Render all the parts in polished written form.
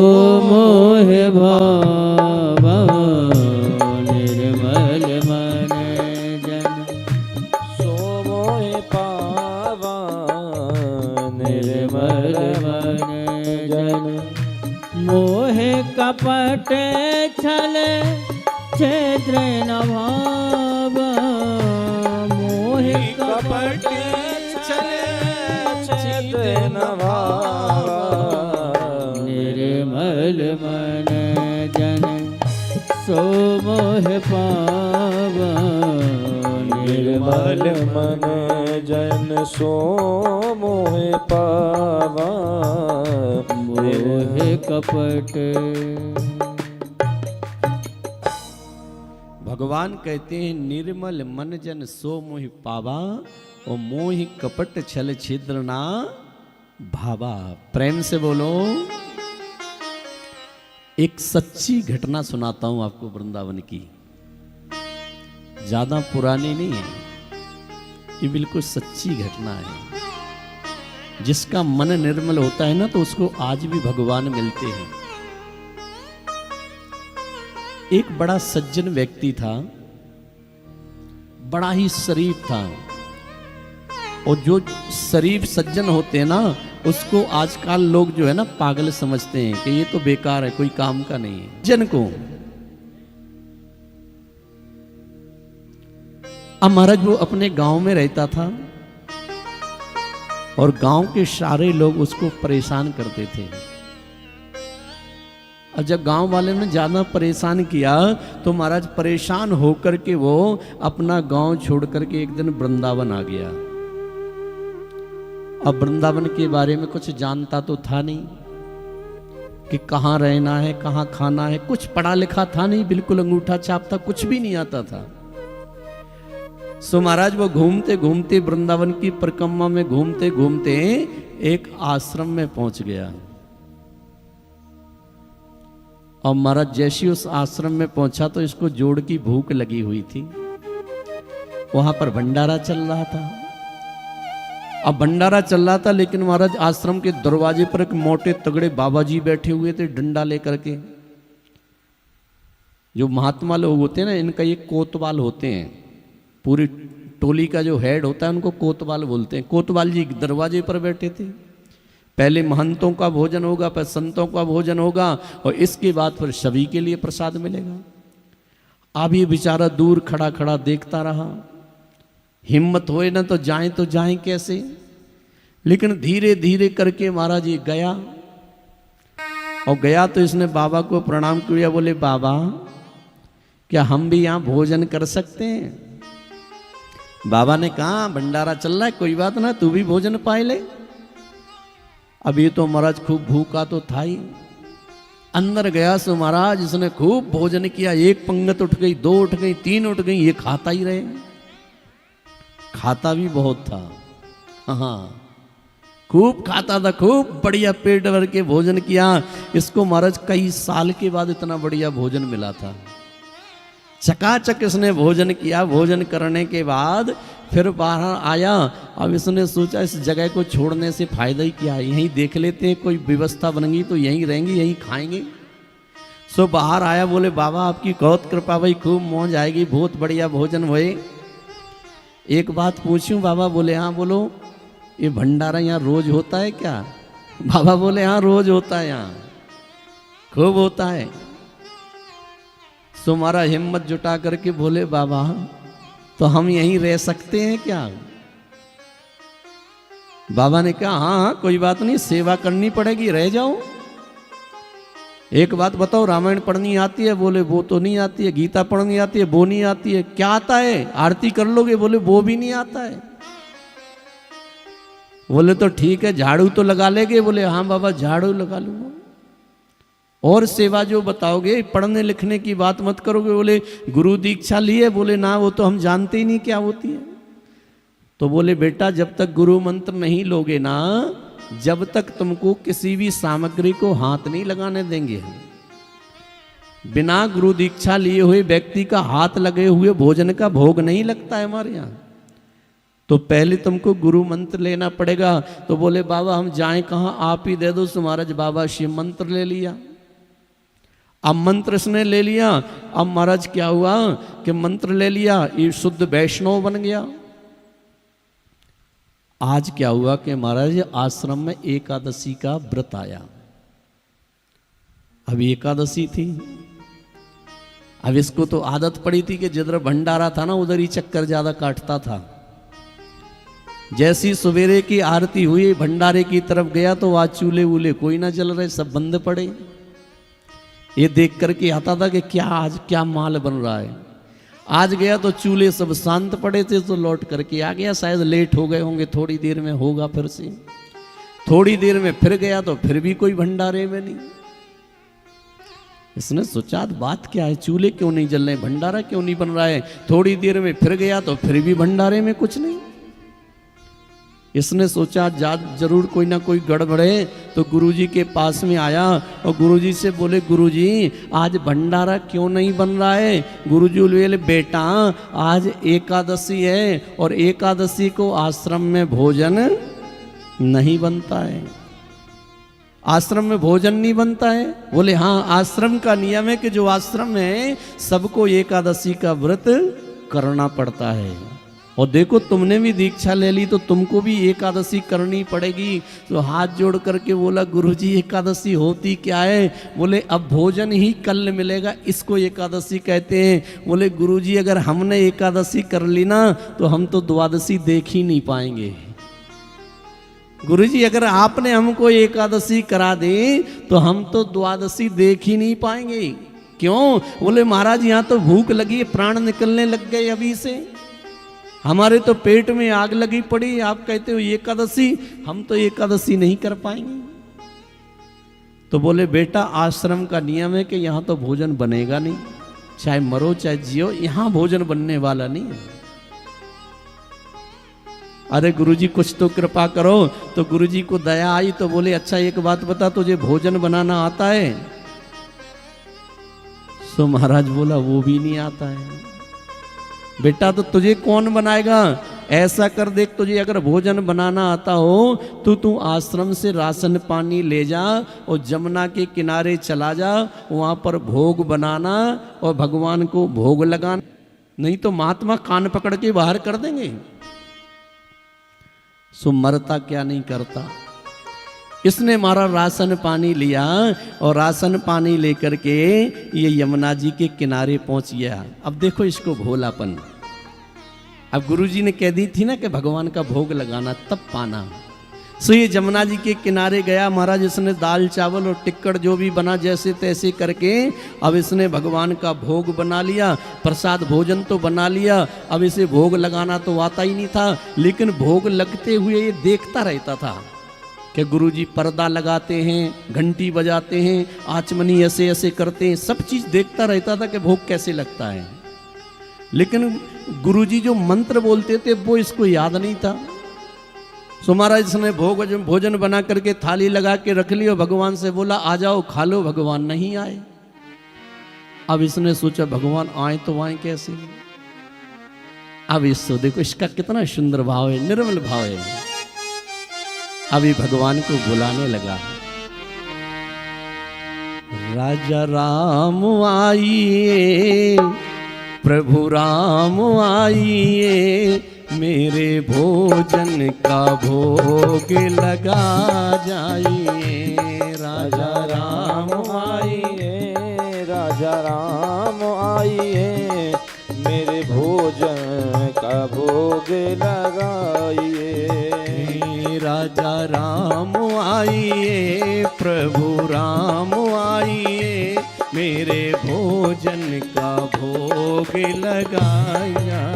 मोह भाव निर्मल मन जन सो मोह पावा निर्मल मन जन मोह कपट छल छिद्र न भाव मोह कपट छल छिद्र न भावा निर्मल मन जन सो मोह पावा निर्मल मन जन सो मोह पावा मोह कपट। भगवान कहते हैं निर्मल मन जन सो मोह पावा और मोह कपट छल छिद्र ना भावा। प्रेम से बोलो। एक सच्ची घटना सुनाता हूं आपको वृंदावन की, ज्यादा पुरानी नहीं है, ये बिल्कुल सच्ची घटना है। जिसका मन निर्मल होता है ना तो उसको आज भी भगवान मिलते हैं। एक बड़ा सज्जन व्यक्ति था, बड़ा ही शरीफ था, और जो शरीफ सज्जन होते हैं ना उसको आजकल लोग जो है ना पागल समझते हैं कि ये तो बेकार है, कोई काम का नहीं है। जन को अब महाराज वो अपने गांव में रहता था और गांव के सारे लोग उसको परेशान करते थे। और जब गांव वाले ने ज्यादा परेशान किया तो महाराज परेशान होकर के वो अपना गांव छोड़ करके एक दिन वृंदावन आ गया। अब वृंदावन के बारे में कुछ जानता तो था नहीं कि कहाँ रहना है, कहाँ खाना है, कुछ पढ़ा लिखा था नहीं, बिल्कुल अंगूठा छाप था, कुछ भी नहीं आता था। सो महाराज वो घूमते घूमते वृंदावन की परिक्रमा में घूमते घूमते एक आश्रम में पहुंच गया। और महाराज जैसे उस आश्रम में पहुंचा तो इसको जोड़ की भूख लगी हुई थी। वहां पर भंडारा चल रहा था। अब भंडारा चल रहा था लेकिन महाराज आश्रम के दरवाजे पर एक मोटे तगड़े बाबा जी बैठे हुए थे डंडा लेकर के। जो महात्मा लोग होते हैं ना इनका ये कोतवाल होते हैं, पूरी टोली का जो हेड होता है उनको कोतवाल बोलते हैं। कोतवाल जी दरवाजे पर बैठे थे। पहले महंतों का भोजन होगा, फिर संतों का भोजन होगा और इसके बाद फिर सभी के लिए प्रसाद मिलेगा। अब ये बेचारा दूर खड़ा खड़ा देखता रहा, हिम्मत होए ना तो जाएं कैसे। लेकिन धीरे धीरे करके महाराज ये गया और गया तो इसने बाबा को प्रणाम किया। बोले बाबा क्या हम भी यहाँ भोजन कर सकते हैं? बाबा ने कहा भंडारा चल रहा है, कोई बात ना, तू भी भोजन पाए ले। अब ये तो महाराज खूब भूखा तो था ही। अंदर गया सो महाराज इसने खूब भोजन किया। एक पंगत उठ गई, दो उठ गई, तीन उठ गई, ये खाता ही रहे। खाता भी बहुत था, हाँ खूब खाता था, खूब बढ़िया पेट भर के भोजन किया। इसको महाराज कई साल के बाद इतना बढ़िया भोजन मिला था। चकाचक इसने भोजन किया। भोजन करने के बाद फिर बाहर आया। अब इसने सोचा इस जगह को छोड़ने से फायदा ही क्या है, यहीं देख लेते हैं, कोई व्यवस्था बनेगी तो यहीं रहेंगे, यहीं खाएंगे। सो बाहर आया। बोले बाबा आपकी बहुत कृपा भाई, खूब मौज आएगी, बहुत बढ़िया भोजन हुए। एक बात पूछूं बाबा? बोले हाँ। बोलो ये भंडारा यहाँ रोज होता है क्या? बाबा बोले हाँ रोज होता है, यहाँ खूब होता है। सो हमारा हिम्मत जुटा करके बोले बाबा तो हम यहीं रह सकते हैं क्या? बाबा ने कहा हाँ हाँ कोई बात नहीं, सेवा करनी पड़ेगी, रह जाओ। एक बात बताओ, रामायण पढ़नी आती है? बोले वो तो नहीं आती है। गीता पढ़नी आती है? वो नहीं आती है। क्या आता है? आरती कर लोगे? बोले वो भी नहीं आता है। बोले तो ठीक है, झाड़ू तो लगा लेंगे? बोले हाँ बाबा झाड़ू लगा लूंगा। और सेवा जो बताओगे, पढ़ने लिखने की बात मत करोगे? बोले गुरु दीक्षा लिए? बोले ना वो तो हम जानते ही नहीं क्या होती है। तो बोले बेटा जब तक गुरु मंत्र नहीं लोगे ना, जब तक तुमको किसी भी सामग्री को हाथ नहीं लगाने देंगे हम। बिना गुरु दीक्षा लिए हुए व्यक्ति का हाथ लगे हुए भोजन का भोग नहीं लगता है हमारे यहाँ। तो पहले तुमको गुरु मंत्र लेना पड़ेगा। तो बोले बाबा हम जाएं कहाँ, आप ही दे दो। सो महाराज बाबा शिव मंत्र ले लिया। अब मंत्र इसने ले लिया। अब महाराज क्या हुआ कि मंत्र ले लिया, ये शुद्ध वैष्णव बन गया। आज क्या हुआ कि महाराज आश्रम में एकादशी का व्रत आया। अब एकादशी थी, अब इसको तो आदत पड़ी थी कि जिधर भंडारा था ना उधर ही चक्कर ज्यादा काटता था। जैसी सवेरे की आरती हुई भंडारे की तरफ गया तो आज चूल्हे वूल्हे कोई ना जल रहे, सब बंद पड़े। ये देख करके आता था कि क्या आज क्या माल बन रहा है। आज गया तो चूल्हे सब शांत पड़े थे, तो लौट करके आ गया, शायद लेट हो गए होंगे, थोड़ी देर में होगा फिर से। थोड़ी देर में फिर गया तो फिर भी कोई भंडारे में नहीं। इसने सोचा बात क्या है, चूल्हे क्यों नहीं जल रहे, भंडारा क्यों नहीं बन रहा है। थोड़ी देर में फिर गया तो फिर भी भंडारे में कुछ नहीं। इसने सोचा जरूर कोई ना कोई गड़बड़ है, तो गुरुजी के पास में आया और गुरुजी से बोले, गुरुजी आज भंडारा क्यों नहीं बन रहा है। गुरुजी बोले, बेटा आज एकादशी है और एकादशी को आश्रम में भोजन नहीं बनता है। आश्रम में भोजन नहीं बनता है। बोले हाँ, आश्रम का नियम है कि जो आश्रम है सबको एकादशी का व्रत करना पड़ता है। और देखो तुमने भी दीक्षा ले ली तो तुमको भी एकादशी करनी पड़ेगी। तो हाथ जोड़ करके बोला, गुरुजी एकादशी होती क्या है। बोले अब भोजन ही कल मिलेगा, इसको एकादशी कहते हैं। बोले गुरुजी अगर हमने एकादशी कर ली ना तो हम तो द्वादशी देख ही नहीं पाएंगे। गुरुजी अगर आपने हमको एकादशी करा दी तो हम तो द्वादशी देख ही नहीं पाएंगे। क्यों। बोले महाराज यहाँ तो भूख लगी, प्राण निकलने लग गए अभी से, हमारे तो पेट में आग लगी पड़ी, आप कहते हो एकादशी, हम तो एकादशी नहीं कर पाएंगे। तो बोले बेटा आश्रम का नियम है कि यहाँ तो भोजन बनेगा नहीं, चाहे मरो चाहे जियो, यहाँ भोजन बनने वाला नहीं है। अरे गुरुजी कुछ तो कृपा करो। तो गुरुजी को दया आई तो बोले, अच्छा एक बात बता, तुझे भोजन बनाना आता है। सो महाराज बोला, वो भी नहीं आता है। बेटा तो तुझे कौन बनाएगा। ऐसा कर देख, तुझे अगर भोजन बनाना आता हो तो तू आश्रम से राशन पानी ले जा और जमुना के किनारे चला जा, वहाँ पर भोग बनाना और भगवान को भोग लगाना, नहीं तो महात्मा कान पकड़ के बाहर कर देंगे। सो मरता क्या नहीं करता। इसने मारा राशन पानी लिया और राशन पानी लेकर के ये यमुना जी के किनारे पहुंच गया। अब देखो इसको भोलापन। अब गुरुजी ने कह दी थी ना कि भगवान का भोग लगाना तब पाना। सो ये यमुना जी के किनारे गया महाराज, इसने दाल चावल और टिक्कड़ जो भी बना जैसे तैसे करके अब इसने भगवान का भोग बना लिया, प्रसाद भोजन तो बना लिया। अब इसे भोग लगाना तो आता ही नहीं था, लेकिन भोग लगते हुए ये देखता रहता था कि गुरुजी पर्दा लगाते हैं, घंटी बजाते हैं, आचमनी ऐसे ऐसे करते हैं, सब चीज़ देखता रहता था कि भोग कैसे लगता है। लेकिन गुरुजी जो मंत्र बोलते थे वो इसको याद नहीं था। सो महाराज इसने भोजन बना करके थाली लगा के रख ली और भगवान से बोला, आ जाओ खा लो। भगवान नहीं आए। अब इसने सोचा भगवान आए तो आए कैसे। अब इसको देखो, इसका कितना सुंदर भाव है, निर्मल भाव है। अभी भगवान को बुलाने लगा, राजा राम आइए, प्रभु राम आइए, मेरे भोजन का भोग लगा जाइए। राजा राम आइए, राजा राम आइए, मेरे भोजन का भोग लगाइए। राजा राम आइए, प्रभु राम आइए, मेरे भोजन का भोग लगाइए।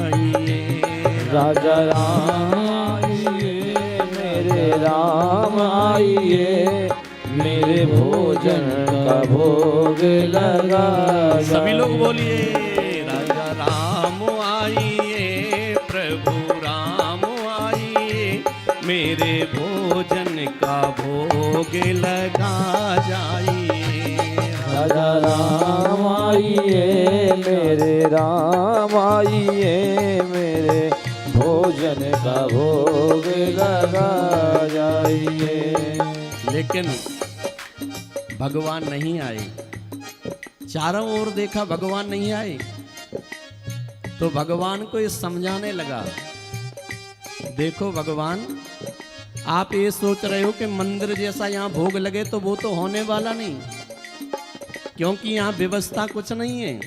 राजा राम आइए, मेरे राम आइए, मेरे भोजन का भोग लगाइए। सभी लोग बोलिए, राजा राम आइए, प्रभु राम आइए, मेरे भोजन का भोग लगा जाइए। राजा राम आइए, मेरे राम आइए, मेरे भोजन का भोग लगा जाइए। लेकिन भगवान नहीं आए। चारों ओर देखा भगवान नहीं आए, तो भगवान को ये समझाने लगा, देखो भगवान, आप ये सोच रहे हो कि मंदिर जैसा यहाँ भोग लगे तो वो तो होने वाला नहीं, क्योंकि यहाँ व्यवस्था कुछ नहीं है।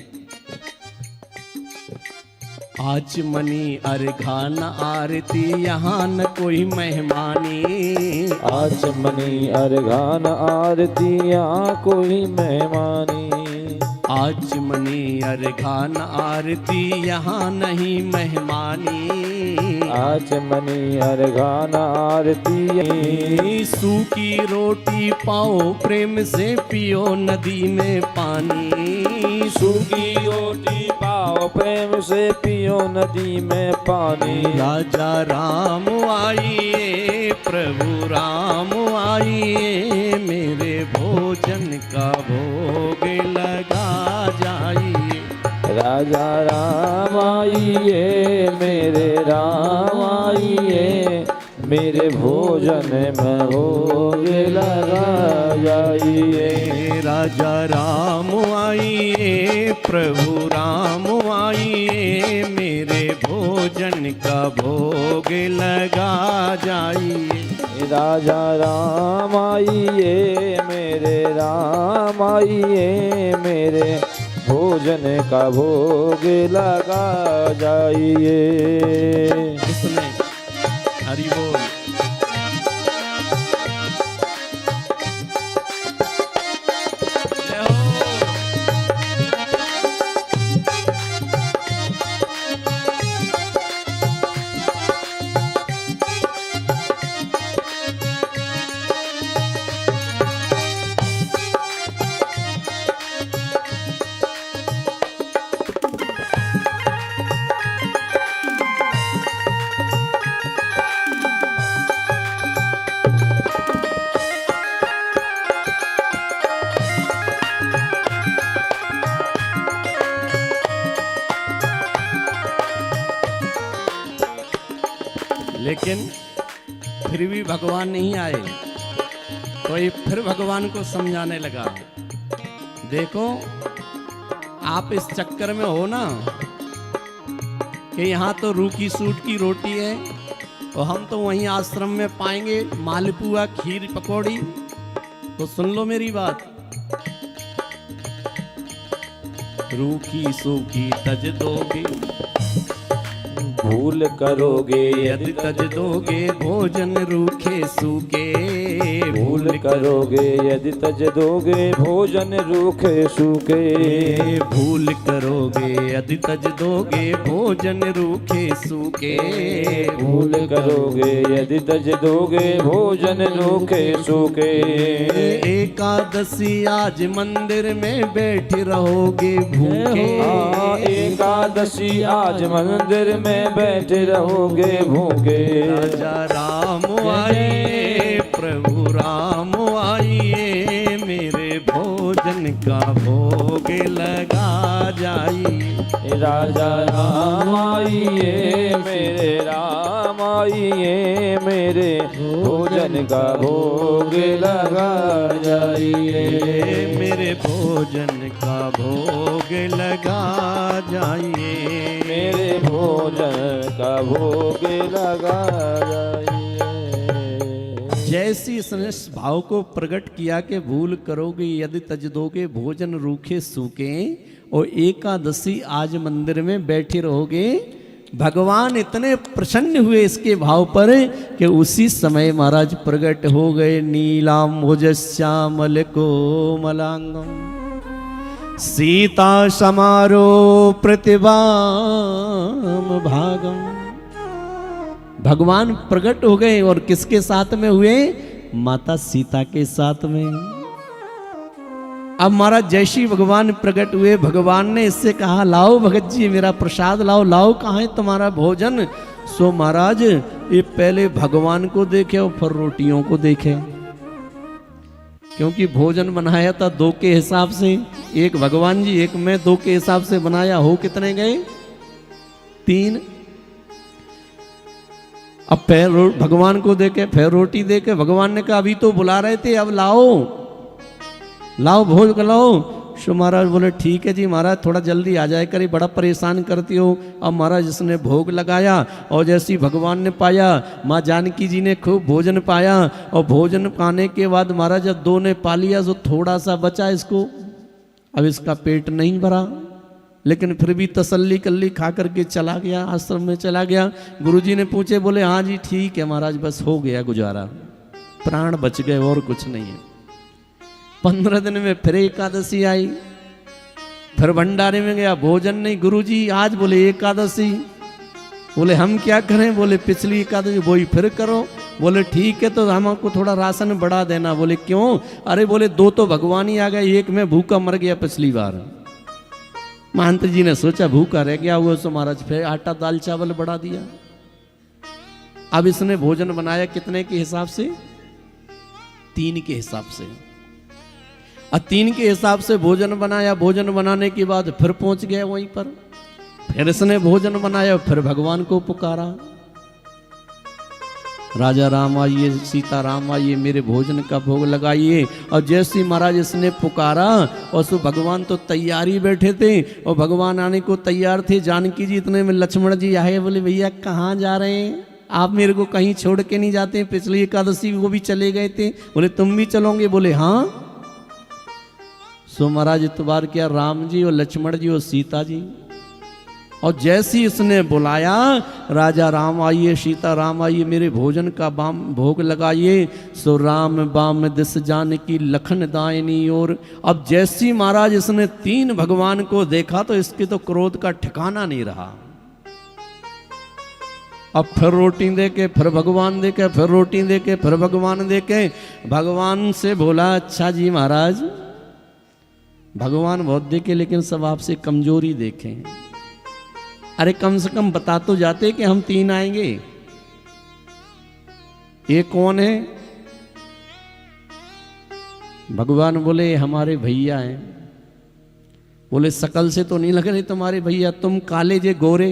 आचमनी अर्घान आरती यहाँ न कोई मेहमानी, आचमनी अर्घान आरती यहाँ कोई मेहमानी, आचमनी अर्घान आरती यहाँ नहीं मेहमानी, आचमनी अर्घान आरती, सूखी रोटी पाओ प्रेम से पियो नदी में पानी, सूखी रोटी पाओ प्रेम से पियो नदी में पानी, राजा राम आइए प्रभु राम आइए, मेरे भोजन का भोग लगा जाइए, राजा राम आइए मेरे राम आइए, मेरे भोजन में भोग लगा जाइए, राजा राम आइए प्रभु राम आइए, मेरे भोजन का भोग लगा जाइए, राजा राम आइए मेरे राम आइए, मेरे भोजन का भोग लगा जाइए। इसमें हरि बोल। जय हो। लेकिन फिर भी भगवान नहीं आए, तो ये फिर भगवान को समझाने लगा, देखो आप इस चक्कर में हो ना कि यहाँ तो रूखी सूट की रोटी है, तो हम तो वहीं आश्रम में पाएंगे मालपुआ खीर पकौड़ी, तो सुन लो मेरी बात, रूखी सूखी तज दोगे, भूल करोगे यदि तज दोगे भोजन रूखे सूखे, भूल करोगे यदि तज दोगे भोजन रूखे सूखे, भूल करोगे यदि तज दोगे भोजन रूखे सूखे, भूल करोगे यदि तज दोगे भोजन रूखे सूखे, एकादशी आज मंदिर में बैठे रहोगे भूखे, एकादशी आज मंदिर में बैठे रहोगे भूखे, राजा राम आइए प्रभु राम आइए, मेरे भोजन का भोग लगा जाइए, राजा राम आइए मेरे राम आइए, मेरे भोजन का भोग लगा जाइए, मेरे भोजन का भोग लगा जाइए, मेरे भोजन का भोग लगा जाइए। जैसी इसने इस भाव को प्रकट किया कि भूल करोगे यदि तज दोगे भोजन रूखे सूखे, और एकादशी आज मंदिर में बैठे रहोगे, भगवान इतने प्रसन्न हुए इसके भाव पर कि उसी समय महाराज प्रकट हो गए, नीलाम्बुजश्यामल कोमलांगम सीता समारो प्रतिभाम भागम, भगवान प्रकट हो गए और किसके साथ में हुए? माता सीता के साथ में। अब महाराज जैसी भगवान प्रकट हुए, भगवान ने इससे कहा लाओ भगत जी मेरा प्रसाद लाओ, लाओ कहाँ है तुम्हारा भोजन? सो महाराज ये पहले भगवान को देखे और फिर रोटियों को देखे, क्योंकि भोजन बनाया था दो के हिसाब से, एक भगवान जी एक मैं, दो के हिसाब से बनाया, हो कितने गए? 3। अब फिर भगवान को देखे, फिर रोटी देके भगवान ने कहा अभी तो बुला रहे थे, अब लाओ लाओ भोज लाओ। सो महाराज बोले ठीक है जी महाराज, थोड़ा जल्दी आ जाए करे, बड़ा परेशान करती हो। अब महाराज इसने भोग लगाया और जैसे ही भगवान ने पाया, माँ जानकी जी ने खूब भोजन पाया और भोजन पाने के बाद महाराज जब दो ने पा लिया तो थोड़ा सा बचा इसको। अब इसका पेट नहीं भरा, लेकिन फिर भी तसल्ली कल्ली खा करके चला गया, आश्रम में चला गया। गुरुजी ने पूछे, बोले हाँ जी ठीक है महाराज, बस हो गया गुजारा, प्राण बच गए और कुछ नहीं है। 15 दिन में फिर एकादशी आई, फिर भंडारे में गया, भोजन नहीं। गुरुजी आज बोले एकादशी, बोले हम क्या करें, बोले पिछली एकादशी वही फिर करो। बोले ठीक है, तो हमको थोड़ा राशन बढ़ा देना। बोले क्यों? अरे बोले 2 तो भगवान ही आ गए, एक में भूखा मर गया पिछली बार। महंत जी ने सोचा भूखा रह गया वो, तो महाराज फिर आटा दाल चावल बढ़ा दिया। अब इसने भोजन बनाया कितने के हिसाब से? 3 के हिसाब से। अब 3 के हिसाब से भोजन बनाया। भोजन बनाने के बाद फिर पहुंच गया वहीं पर, फिर इसने भोजन बनाया, फिर भगवान को पुकारा, राजा राम आइए, सीता राम आइए, मेरे भोजन का भोग लगाइए। और जैसे महाराज इसने पुकारा और सो भगवान तो तैयारी बैठे थे और भगवान आने को तैयार थे। जानकी जी इतने में लक्ष्मण जी आए, बोले भैया कहाँ जा रहे हैं आप, मेरे को कहीं छोड़ के नहीं जाते, पिछली एकादशी वो भी चले गए थे। बोले तुम भी चलोगे? बोले हाँ। सो महाराज इतबार किया राम जी और लक्ष्मण जी और सीता जी। और जैसी इसने बुलाया, राजा राम आइए, सीता राम आइए, मेरे भोजन का बाम भोग लगाइए। सो राम बाम दिस जानकी लखन दायनी ओर। अब जैसी महाराज इसने 3 भगवान को देखा तो इसके तो क्रोध का ठिकाना नहीं रहा। अब फिर रोटी देके, फिर भगवान देके, फिर रोटी देके, फिर भगवान देके, भगवान से बोला अच्छा जी महाराज, भगवान बहुत देखे लेकिन सब आपसे कमजोरी देखें। अरे कम से कम बता तो जाते कि हम 3 आएंगे। ये कौन है? भगवान बोले हमारे भैया हैं। बोले शकल से तो नहीं लग रहे तुम्हारे भैया, तुम काले जे गोरे,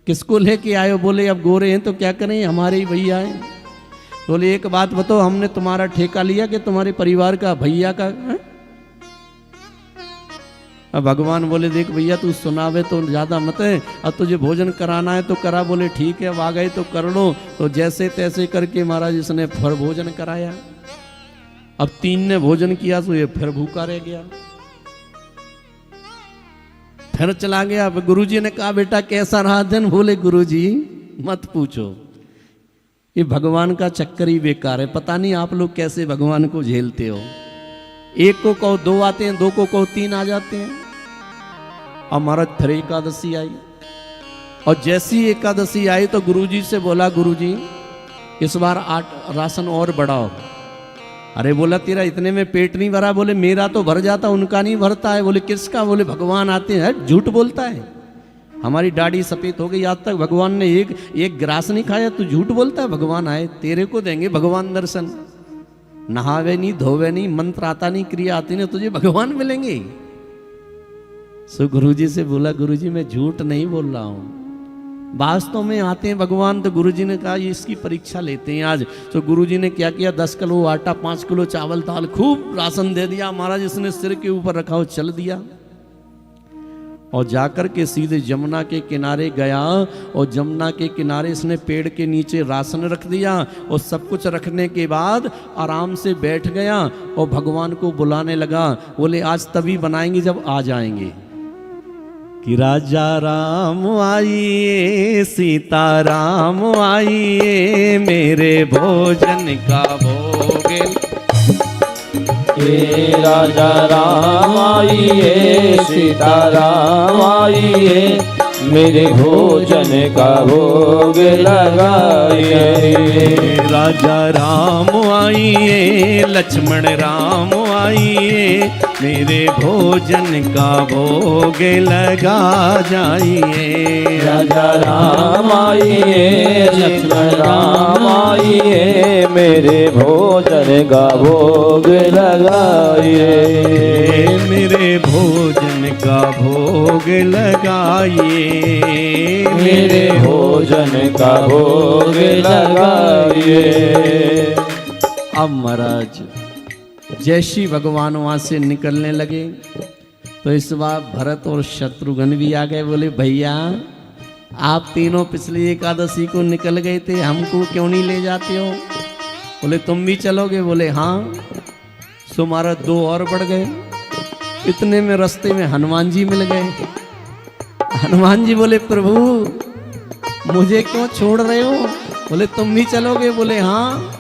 किसको लेके आए हो? बोले अब गोरे हैं तो क्या करें, हमारे ही भैया हैं। बोले एक बात बताओ, हमने तुम्हारा ठेका लिया कि तुम्हारे परिवार का भैया का है? अब भगवान बोले देख भैया तू सुनावे तो ज्यादा मत है, अब तुझे भोजन कराना है तो करा। बोले ठीक है, अब आ गए तो कर लो। तो जैसे तैसे करके महाराज इसने फिर भोजन कराया। अब 3 ने भोजन किया तो ये फिर भूखा रह गया, फिर चला गया। अब गुरुजी ने कहा बेटा कैसा रहा दिन? बोले गुरुजी मत पूछो, ये भगवान का चक्कर ही बेकार है। पता नहीं आप लोग कैसे भगवान को झेलते हो। एक को कहो 2 आते हैं, 2 को कहो 3 आ जाते हैं। अब महाराज फिर एकादशी आई और जैसी एकादशी आई तो गुरुजी से बोला गुरुजी इस बार 8 राशन और बढ़ाओ। अरे बोला तेरा इतने में पेट नहीं भरा? बोले मेरा तो भर जाता, उनका नहीं भरता है। बोले किसका? बोले भगवान आते हैं। झूठ बोलता है, हमारी दाढ़ी सफेद हो गई, आज तक भगवान ने एक ग्रास नहीं खाया, तू झूठ बोलता है। भगवान आए, तेरे को देंगे भगवान दर्शन। नहावे नहीं, धोवे नहीं, मंत्र आता नहीं, क्रिया आती नहीं, तुझे भगवान मिलेंगे। सो गुरुजी से बोला गुरुजी मैं झूठ नहीं बोल रहा हूँ, वास्तव में आते हैं भगवान। तो गुरुजी ने कहा ये इसकी परीक्षा लेते हैं आज। तो गुरुजी ने क्या किया, 10 किलो आटा, 5 किलो चावल दाल, खूब राशन दे दिया। महाराज इसने सिर के ऊपर रखा और चल दिया और जाकर के सीधे जमुना के किनारे गया और जमुना के किनारे इसने पेड़ के नीचे राशन रख दिया और सब कुछ रखने के बाद आराम से बैठ गया और भगवान को बुलाने लगा। बोले आज तभी बनाएंगे जब आ जाएंगे कि राजा राम आइए, सीता राम आइए, मेरे भोजन का भोग। राजा राम आइए, सीता राम आइए, मेरे भोजन का भोग लगाइए। राजा राम आइए, लक्ष्मण राम आइए, मेरे भोजन का भोग लगा जाइए। राजा राम आइए, लक्ष्मण राम आइए, मेरे भोजन का भोग लगाइए। मेरे भोजन का भोग लगाइए, मेरे भोजन का भोग लगाइए। अब महाराज जैसी भगवान वहां से निकलने लगे तो इस बार भरत और शत्रुघ्न भी आ गए। बोले भैया आप तीनों पिछली एकादशी को निकल गए थे, हमको क्यों नहीं ले जाते हो? बोले तुम भी चलोगे? बोले हाँ। सो हमारा 2 और बढ़ गए। इतने में रास्ते में हनुमान जी मिल गए। हनुमान जी बोले प्रभु मुझे क्यों छोड़ रहे हो? बोले तुम भी चलोगे? बोले हाँ।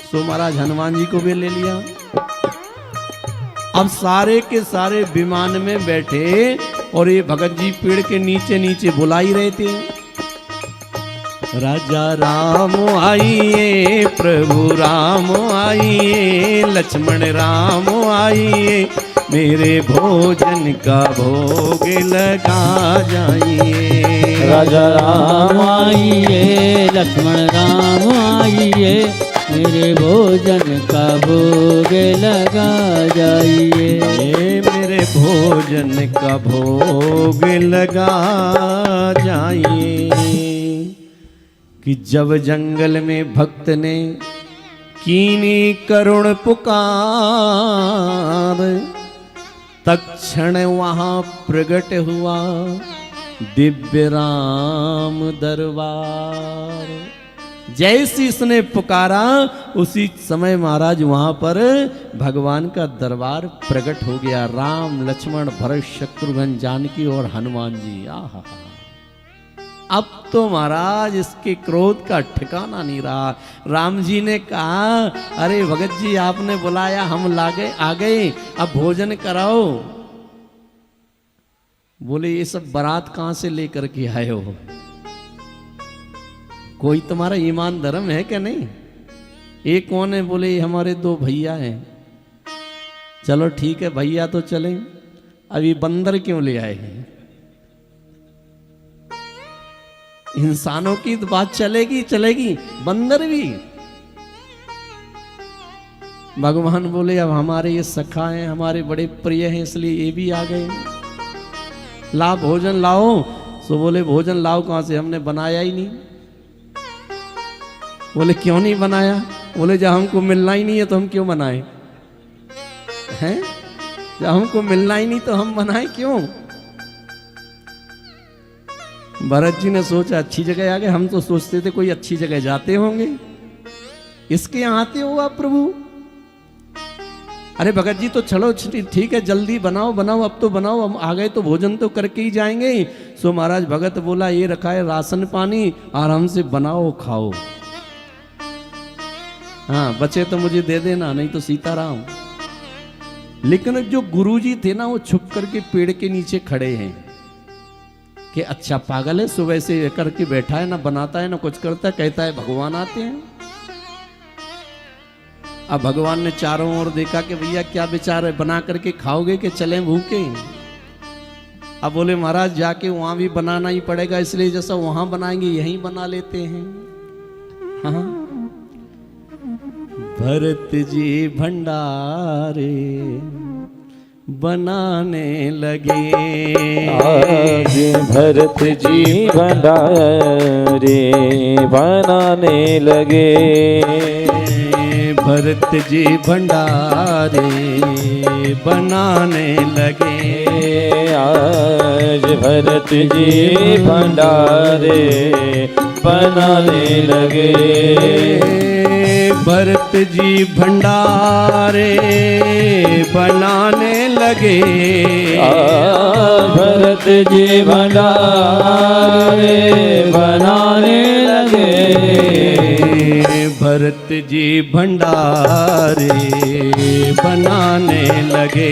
सो महाराज हनुमान जी को भी ले लिया। अब सारे के सारे विमान में बैठे और ये भगत जी पेड़ के नीचे नीचे बुला ही रहे थे, राजा राम आइए, प्रभु राम आइए, लक्ष्मण राम आइए, मेरे भोजन का भोग लगा जाइए। राजा राम आइए, लक्ष्मण राम आइए, मेरे भोजन का भोग लगा जाइए। मेरे भोजन का भोग लगा जाइए। कि जब जंगल में भक्त ने कीनी करुण पुकार, तत्क्षण वहाँ प्रकट हुआ दिव्य राम दरबार। जैसे इसने पुकारा उसी समय महाराज वहां पर भगवान का दरबार प्रकट हो गया। राम लक्ष्मण भरत शत्रुघ्न जानकी और हनुमान जी। आहा, अब तो महाराज इसके क्रोध का ठिकाना नहीं रहा। राम जी ने कहा अरे भगत जी आपने बुलाया, हम आ गए, अब भोजन कराओ। बोले ये सब बारात कहां से लेकर के आए हो? कोई तुम्हारा ईमान धर्म है क्या? नहीं। ये कौन है? बोले ये हमारे 2 भैया हैं। चलो ठीक है भैया तो चले, अभी बंदर क्यों ले आए हैं? इंसानों की तो बात चलेगी चलेगी, बंदर भी। भगवान बोले अब हमारे ये सखा हैं, हमारे बड़े प्रिय हैं, इसलिए ये भी आ गए। ला भोजन लाओ। सो बोले भोजन लाओ कहां से, हमने बनाया ही नहीं। बोले क्यों नहीं बनाया? बोले जब हमको मिलना ही नहीं है तो हम क्यों बनाए हैं? जब हमको मिलना ही नहीं तो हम बनाए क्यों? भरत जी ने सोचा अच्छी जगह आ गए। हम तो सोचते थे कोई अच्छी जगह जाते होंगे, इसके यहाँ आते हो आप प्रभु? अरे भगत जी तो चलो ठीक है जल्दी बनाओ बनाओ, अब तो बनाओ, हम आ गए तो भोजन तो करके ही जाएंगे। सो महाराज भगत बोला ये रखा है राशन पानी, आराम से बनाओ खाओ। हाँ बचे तो मुझे दे देना, नहीं तो सीताराम। लेकिन जो गुरुजी थे ना वो छुप करके पेड़ के नीचे खड़े हैं कि अच्छा पागल है, सुबह से करके बैठा है, ना बनाता है ना कुछ करता है, कहता है भगवान आते हैं। अब भगवान ने चारों ओर देखा कि भैया क्या विचार है, बना करके खाओगे कि चलें भूखे? अब बोले महाराज जाके वहां भी बनाना ही पड़ेगा, इसलिए जैसा वहां बनाएंगे यहीं बना लेते हैं। हाँ भरत जी भंडारे बनाने लगे, आज भरत जी भंडारे बनाने लगे। भरत जी भंडारे बनाने लगे, आज भरत जी भंडारे बनाने लगे। भरत जी भंडारे बनाने लगे, भरत जी भंडारे बनाने लगे। भरत जी भंडारे बनाने लगे,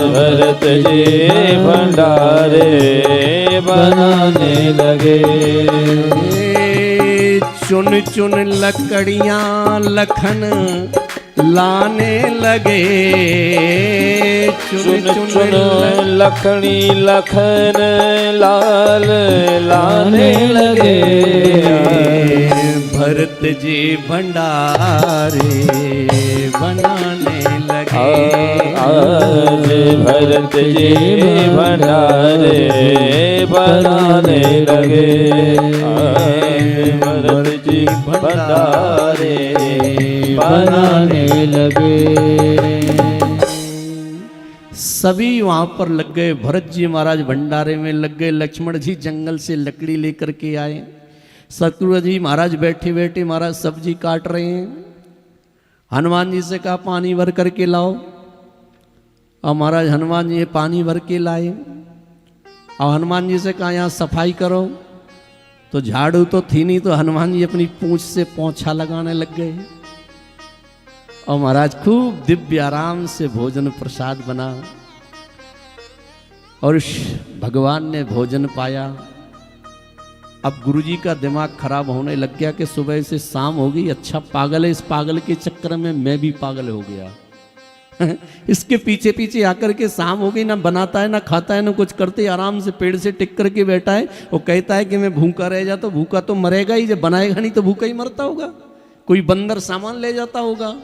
भरत जी भंडारे बनाने लगे। चुन चुन लकड़ियां लखन लाने लगे, चुन चुन लखनी लखन लाल लाने लगे। भरत जी भंडारे बनाने लगे, आज भरत जी भंडारे बनाने लगे। भरत जी भंडारे बनाने लगे। सभी वहां पर लग गए। भरत जी महाराज भंडारे में लग गए, लक्ष्मण जी जंगल से लकड़ी लेकर के आए, शत्रुघ्न जी महाराज बैठे बैठे महाराज सब्जी काट रहे हैं। हनुमान जी से कहा पानी भर करके लाओ, और महाराज हनुमान जी पानी भर के लाए। और हनुमान जी से कहा यहाँ सफाई करो, तो झाड़ू तो थी नहीं, तो हनुमान जी अपनी पूंछ से पोंछा लगाने लग गए। और महाराज खूब दिव्य आराम से भोजन प्रसाद बना, और भगवान ने भोजन पाया। अब गुरुजी का दिमाग खराब होने लग गया कि सुबह से शाम हो गई, अच्छा पागल है, इस पागल के चक्कर में मैं भी पागल हो गया। इसके पीछे पीछे आकर के शाम हो गई, ना बनाता है ना खाता है ना कुछ करते, आराम से पेड़ से टिक करके बैठा है। वो कहता है कि मैं भूखा रह जाता, भूखा तो मरेगा ही, जब बनाएगा नहीं तो भूखा ही मरता होगा, कोई बंदर सामान ले जाता होगा।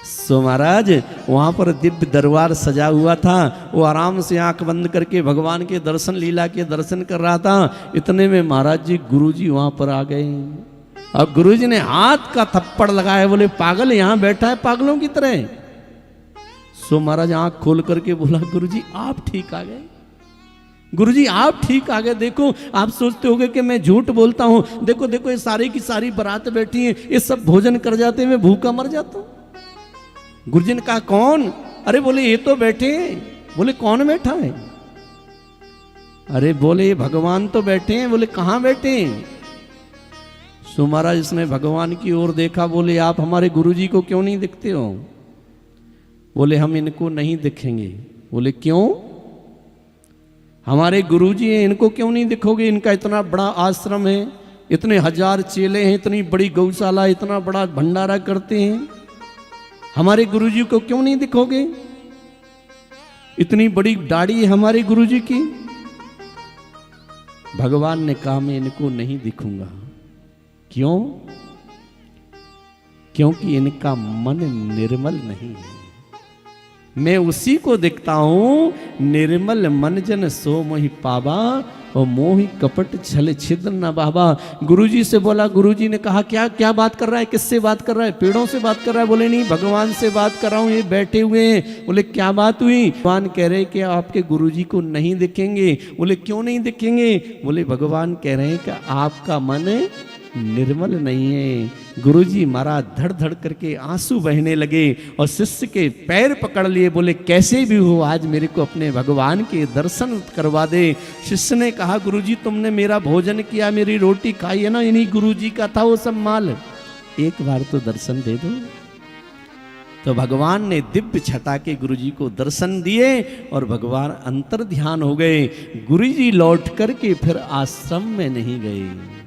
सो महाराज वहां पर दिव्य दरबार सजा हुआ था, वो आराम से आंख बंद करके भगवान के दर्शन लीला के दर्शन कर रहा था। इतने में महाराज जी गुरुजी वहां पर आ गए, और गुरुजी ने हाथ का थप्पड़ लगाया, बोले पागल यहां बैठा है पागलों की तरह। सो महाराज आंख खोल करके बोला गुरुजी आप ठीक आ गए, गुरुजी आप ठीक आ गए। देखो आप सोचते होगे कि मैं झूठ बोलता हूं, देखो देखो ये सारी की सारी बारात बैठी है, ये सब भोजन कर जाते, मैं भूखा मर जाता हूं। गुरुजी ने कहा कौन? अरे बोले ये तो बैठे हैं। बोले कौन बैठा है? अरे बोले ये भगवान तो बैठे हैं। बोले कहाँ बैठे हैं? सो महाराज इसने भगवान की ओर देखा, बोले आप हमारे गुरुजी को क्यों नहीं दिखते हो? बोले हम इनको नहीं दिखेंगे। बोले क्यों? हमारे गुरुजी हैं, इनको क्यों नहीं दिखोगे? इनका इतना बड़ा आश्रम है, इतने हजार चेले हैं, इतनी बड़ी गौशाला, इतना बड़ा भंडारा करते हैं, हमारे गुरुजी को क्यों नहीं दिखोगे? इतनी बड़ी दाढ़ी है हमारे गुरुजी की। भगवान ने कहा मैं इनको नहीं दिखूंगा। क्यों? क्योंकि इनका मन निर्मल नहीं है। मैं उसी को दिखता हूं निर्मल मन जन सो मोहि पावा, और मोहि कपट छल छिद्र न बाबा। गुरुजी से बोला, गुरुजी ने कहा क्या क्या बात कर रहा है, किससे बात कर रहा है? पेड़ों से बात कर रहा है? बोले नहीं भगवान से बात कर रहा हूं, ये बैठे हुए हैं। बोले क्या बात हुई? भगवान कह रहे कि आपके गुरुजी को नहीं दिखेंगे। बोले क्यों नहीं दिखेंगे? बोले भगवान कह रहे हैं कि आपका मन निर्मल नहीं है। गुरुजी महाराज धड़ धड़ करके आंसू बहने लगे, और शिष्य के पैर पकड़ लिए, बोले कैसे भी हो आज मेरे को अपने भगवान के दर्शन करवा दे। शिष्य ने कहा गुरुजी तुमने मेरा भोजन किया, मेरी रोटी खाई है ना, इन्हीं गुरुजी का था वो सब माल, एक बार तो दर्शन दे दो। तो भगवान ने दिव्य छटा के गुरुजी को दर्शन दिए, और भगवान अंतर ध्यान हो गए। गुरुजी लौट करके फिर आश्रम में नहीं गए।